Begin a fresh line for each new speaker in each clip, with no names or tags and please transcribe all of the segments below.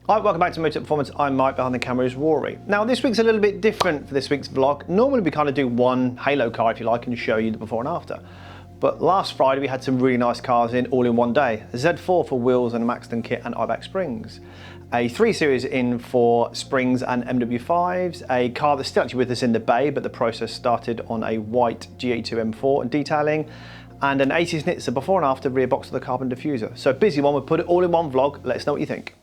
Hi, welcome back to Motech Performance. I'm Mike, behind the camera is Rory. Now this week's a little bit different for this week's vlog. Normally we kind of do one halo car, if you like, and show you the before and after. But last Friday we had some really nice cars in all in one day. A Z4 for wheels and a Maxton kit and IBAC springs. A 3 Series in for springs and MW5s. A car that's still actually with us in the bay, but the process started on a white G21 M4 and detailing. And an AC Schnitzer before and after rear box of the carbon diffuser. So busy one, we'll put it all in one vlog. Let us know what you think.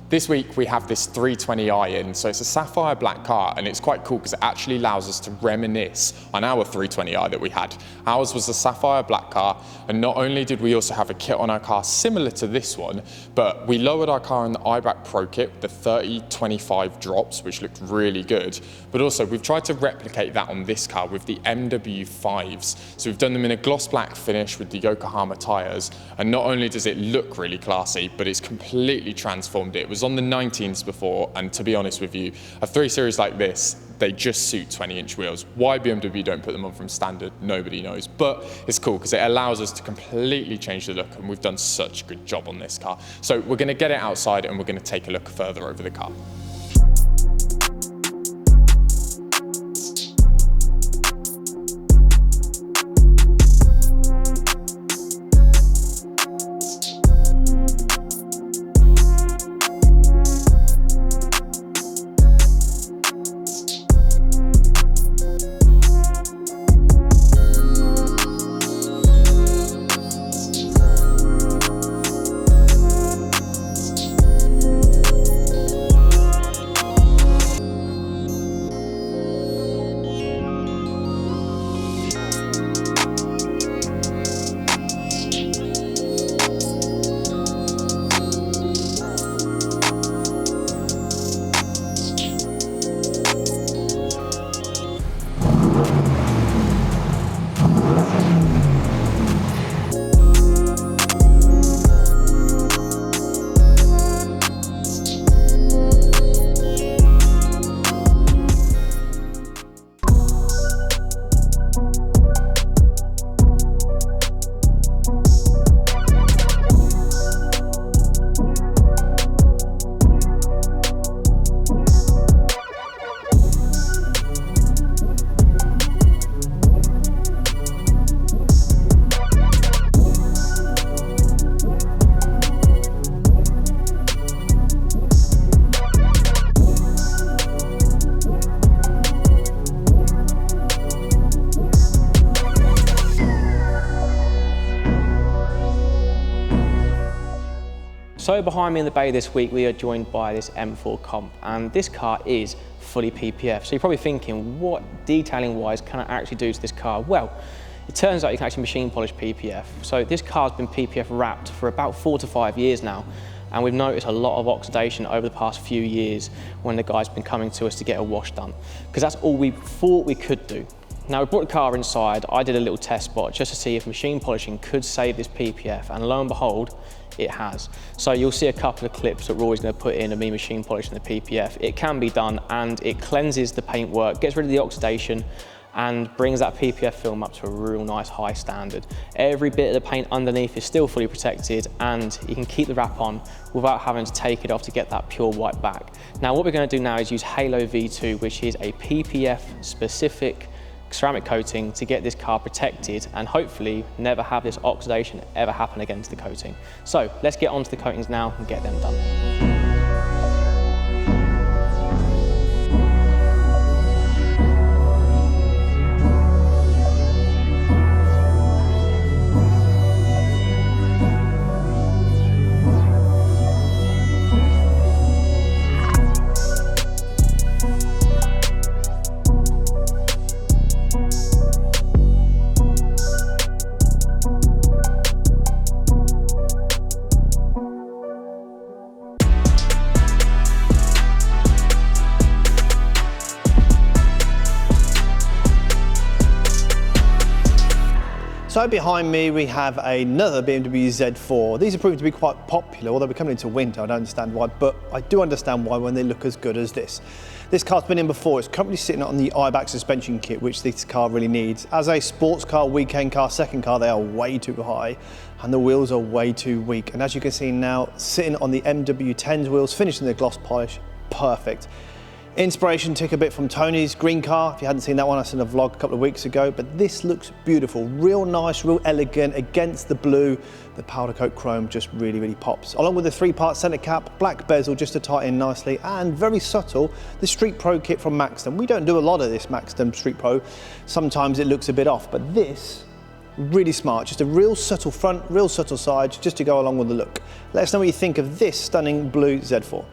This week we have this 320i in, so it's a sapphire black car, and it's quite cool because it actually allows us to reminisce on our 320i that we had. Ours was a sapphire black car, and not only did we also have a kit on our car similar to this one, but we lowered our car in the IBAC Pro kit with the 30-25 drops, which looked really good. But also we've tried to replicate that on this car with the MW5s. So we've done them in a gloss black finish with the Yokohama tyres, and not only does it look really classy, but it's completely transformed it. It was on the 19s before, and to be honest with you, a 3 Series like this, they just suit 20-inch wheels. Why BMW don't put them on from standard, nobody knows. But it's cool because it allows us to completely change the look, and we've done such a good job on this car. So we're going to get it outside and we're going to take a look further over the car.
So behind me in the bay this week, we are joined by this M4 Comp, and this car is fully PPF. So you're probably thinking, what detailing wise can I actually do to this car? Well, it turns out you can actually machine polish PPF. So this car's been PPF wrapped for about 4 to 5 years now, and we've noticed a lot of oxidation over the past few years when the guy's been coming to us to get a wash done, because that's all we thought we could do. Now we brought the car inside, I did a little test spot just to see if machine polishing could save this PPF, and lo and behold, it has. So you'll see a couple of clips that Rory's going to put in of me machine polishing the PPF. It can be done, and it cleanses the paintwork, gets rid of the oxidation, and brings that PPF film up to a real nice high standard. Every bit of the paint underneath is still fully protected, and you can keep the wrap on without having to take it off to get that pure white back. Now what we're going to do now is use Halo V2, which is a PPF specific ceramic coating to get this car protected and hopefully never have this oxidation ever happen against the coating. So let's get onto the coatings now and get them done.
So behind me we have another BMW Z4. These are proving to be quite popular, although we're coming into winter, I don't understand why, but I do understand why when they look as good as this. This car's been in before, it's currently sitting on the IBAC suspension kit, which this car really needs. As a sports car, weekend car, second car, they are way too high and the wheels are way too weak. And as you can see now, sitting on the MW10's wheels, finishing the gloss polish, perfect. Inspiration took a bit from Tony's green car. If you hadn't seen that one, I seen a vlog a couple of weeks ago, but this looks beautiful. Real nice, real elegant against the blue. The powder coat chrome just really, really pops. Along with the 3-part center cap, black bezel just to tighten in nicely, and very subtle, the Street Pro kit from Maxton. We don't do a lot of this Maxton Street Pro. Sometimes it looks a bit off, but this, really smart. Just a real subtle front, real subtle sides, just to go along with the look. Let us know what you think of this stunning blue Z4.